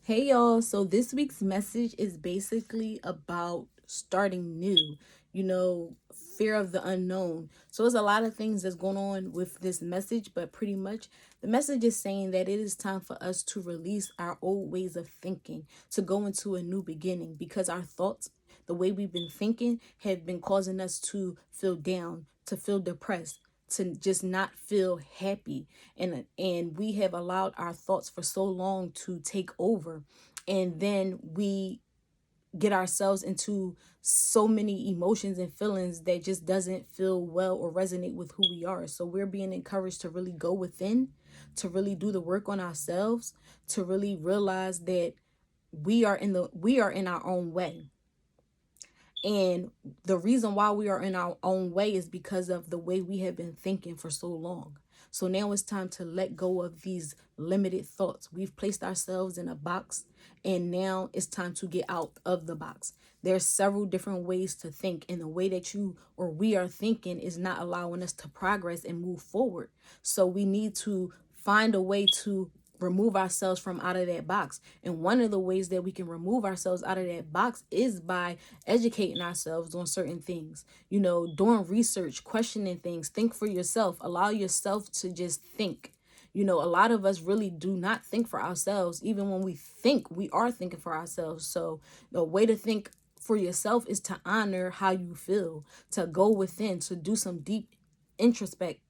Hey y'all, so this week's message is basically about starting new, fear of the unknown. So there's a lot of things that's going on with this message, but pretty much the message is saying that it is time for us to release our old ways of thinking, to go into a new beginning because our thoughts, the way we've been thinking, have been causing us to feel down, to feel depressed, to just not feel happy, and we have allowed our thoughts for so long to take over, and then we get ourselves into so many emotions and feelings that just doesn't feel well or resonate with who we are. So we're being encouraged to really go within, to really do the work on ourselves, to really realize that we are in our own way. And the reason why we are in our own way is because of the way we have been thinking for so long. So now it's time to let go of these limited thoughts. We've placed ourselves in a box, and now it's time to get out of the box. There's several different ways to think, and the way that you or we are thinking is not allowing us to progress and move forward. So we need to find a way to remove ourselves from out of that box. And one of the ways that we can remove ourselves out of that box is by educating ourselves on certain things, doing research, questioning things. Think for yourself, allow yourself to just think. A lot of us really do not think for ourselves. Even when we think, we are thinking for ourselves. So the way to think for yourself is to honor how you feel, to go within, to do some deep introspect,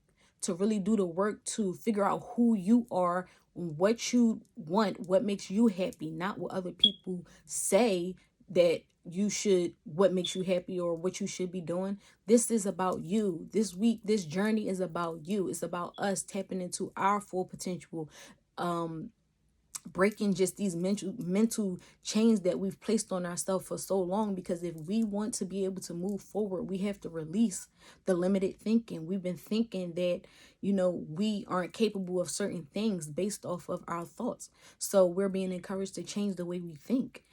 to really do the work to figure out who you are, what you want, what makes you happy, not what other people say that you should, what makes you happy or what you should be doing. This is about you. This week, this journey is about you. It's about us tapping into our full potential, breaking just these mental chains that we've placed on ourselves for so long. Because if we want to be able to move forward, we have to release the limited thinking. We've been thinking that we aren't capable of certain things based off of our thoughts. So we're being encouraged to change the way we think.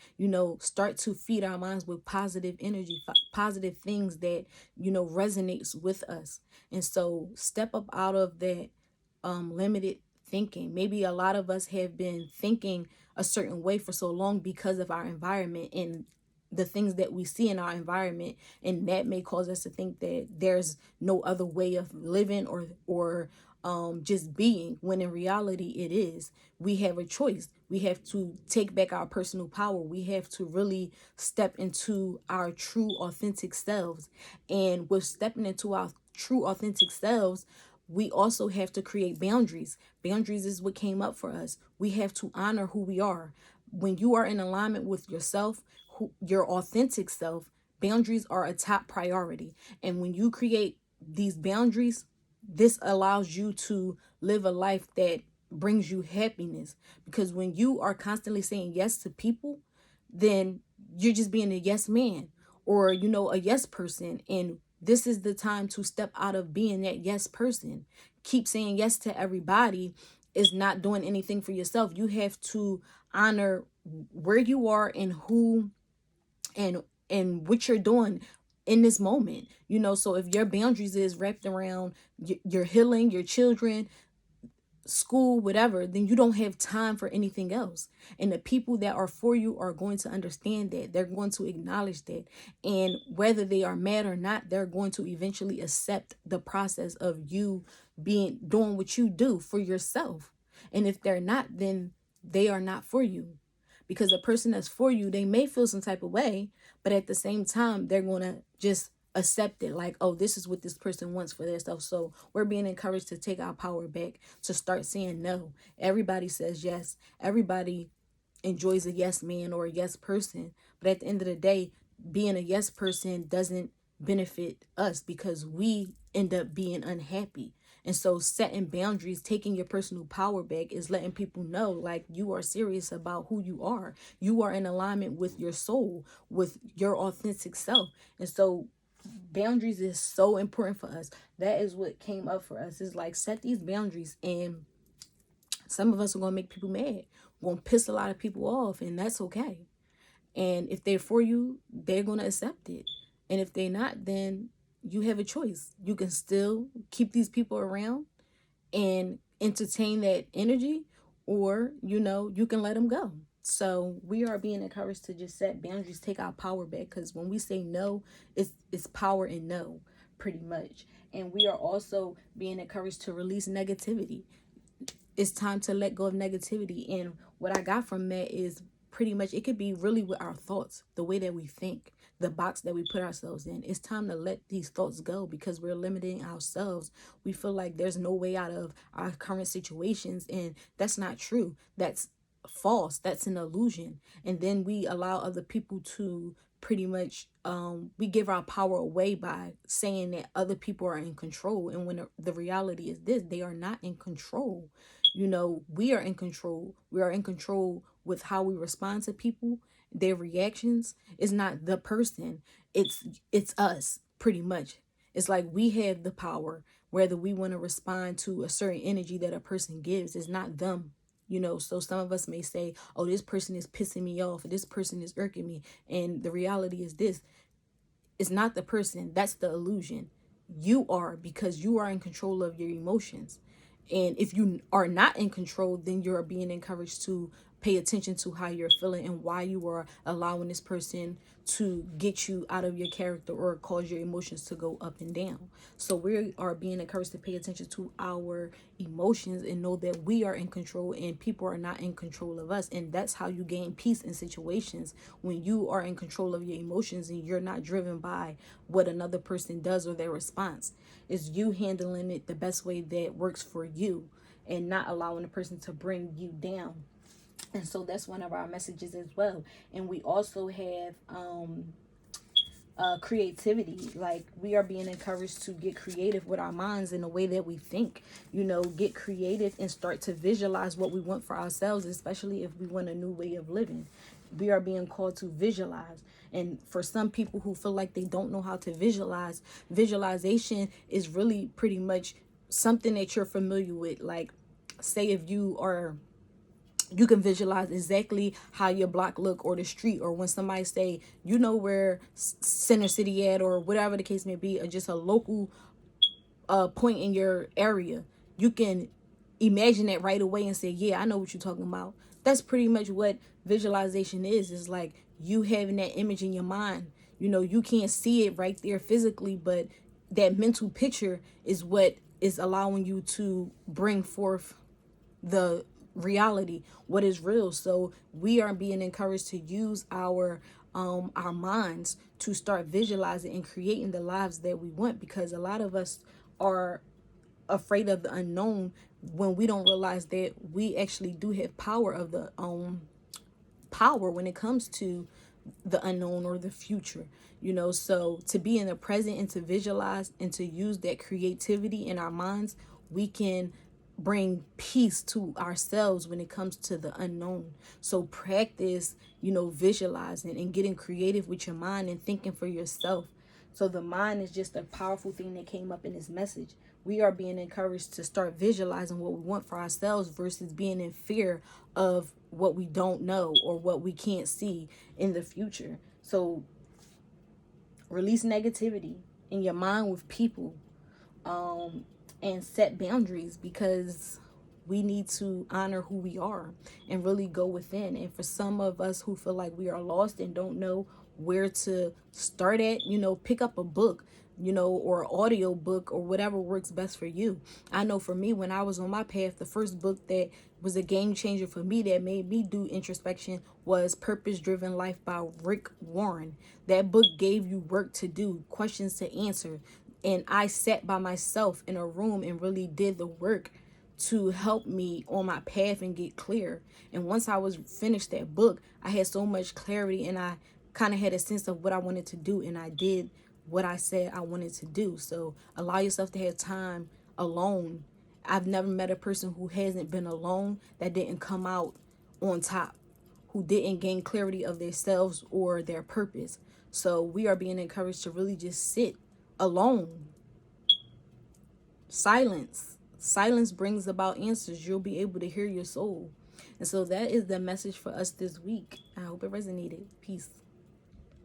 Start to feed our minds with positive energy, positive things that resonates with us. And so step up out of that limited thinking. Maybe a lot of us have been thinking a certain way for so long because of our environment and the things that we see in our environment, and that may cause us to think that there's no other way of living or just being, when in reality it is. We have a choice. We have to take back our personal power. We have to really step into our true authentic selves. And with stepping into our true authentic selves, we also have to create boundaries. Boundaries is what came up for us. We have to honor who we are. When you are in alignment with yourself, your authentic self, boundaries are a top priority. And when you create these boundaries, this allows you to live a life that brings you happiness. Because when you are constantly saying yes to people, then you're just being a yes man, or a yes person. And this is the time to step out of being that yes person. Keep saying yes to everybody is not doing anything for yourself. You have to honor where you are and who and what you're doing in this moment. So if your boundaries is wrapped around your healing, your children, school, whatever, then you don't have time for anything else. And the people that are for you are going to understand that. They're going to acknowledge that. And whether they are mad or not, they're going to eventually accept the process of you doing what you do for yourself. And if they're not, then they are not for you. Because a person that's for you, they may feel some type of way, but at the same time, they're going to just accept it, like, oh, this is what this person wants for their stuff. So we're being encouraged to take our power back, to start saying no. Everybody says yes. Everybody enjoys a yes man or a yes person. But at the end of the day, being a yes person doesn't benefit us because we end up being unhappy. And so setting boundaries, taking your personal power back, is letting people know, like, you are serious about who you are. You are in alignment with your soul, with your authentic self. And so boundaries is so important for us. That is what came up for us. Is like, set these boundaries. And some of us are going to make people mad. We're going to piss a lot of people off, and that's okay. And if they're for you, they're going to accept it. And if they're not, then you have a choice. You can still keep these people around and entertain that energy, or, you can let them go. So we are being encouraged to just set boundaries, take our power back, because when we say no, it's power in no, pretty much. And we are also being encouraged to release negativity. It's time to let go of negativity. And what I got from that is pretty much it could be really with our thoughts, the way that we think, the box that we put ourselves in. It's time to let these thoughts go because we're limiting ourselves. We feel like there's no way out of our current situations, and that's not true. That's false. That's an illusion. And then we allow other people to pretty much we give our power away by saying that other people are in control, and when the reality is this, they are not in control. We are in control. We are in control with how we respond to people, their reactions. Is not the person. It's us, pretty much. It's like we have the power whether we want to respond to a certain energy that a person gives. It's not them. So some of us may say, oh, this person is pissing me off, or this person is irking me. And the reality is this: it's not the person. That's the illusion. You are, because you are in control of your emotions. And if you are not in control, then you're being encouraged to pay attention to how you're feeling and why you are allowing this person to get you out of your character or cause your emotions to go up and down. So we are being encouraged to pay attention to our emotions and know that we are in control and people are not in control of us. And that's how you gain peace in situations, when you are in control of your emotions and you're not driven by what another person does or their response. It's you handling it the best way that works for you and not allowing the person to bring you down. And so that's one of our messages as well. And we also have creativity. Like, we are being encouraged to get creative with our minds in the way that we think. Get creative and start to visualize what we want for ourselves, especially if we want a new way of living. We are being called to visualize. And for some people who feel like they don't know how to visualize, visualization is really pretty much something that you're familiar with. Like, say if you can visualize exactly how your block look, or the street, or when somebody say, where Center City at, or whatever the case may be, or just a local point in your area. You can imagine it right away and say, yeah, I know what you're talking about. That's pretty much what visualization is. It's like you having that image in your mind. You can't see it right there physically, but that mental picture is what is allowing you to bring forth the reality, what is real. So we are being encouraged to use our minds to start visualizing and creating the lives that we want, because a lot of us are afraid of the unknown when we don't realize that we actually do have power when it comes to the unknown or the future. So to be in the present and to visualize and to use that creativity in our minds, we can bring peace to ourselves when it comes to the unknown. So practice, visualizing and getting creative with your mind and thinking for yourself. So the mind is just a powerful thing that came up in this message. We are being encouraged to start visualizing what we want for ourselves versus being in fear of what we don't know or what we can't see in the future. So release negativity in your mind with people, and set boundaries, because we need to honor who we are and really go within. And for some of us who feel like we are lost and don't know where to start at, pick up a book, or audio book, or whatever works best for you. I know for me, when I was on my path, the first book that was a game changer for me, that made me do introspection, was Purpose Driven Life by Rick Warren. That book gave you work to do, questions to answer. And I sat by myself in a room and really did the work to help me on my path and get clear. And once I was finished that book, I had so much clarity, and I kind of had a sense of what I wanted to do, and I did what I said I wanted to do. So allow yourself to have time alone. I've never met a person who hasn't been alone that didn't come out on top, who didn't gain clarity of themselves or their purpose. So we are being encouraged to really just sit alone. Silence brings about answers. You'll be able to hear your soul. And so that is the message for us this week. I hope it resonated. Peace.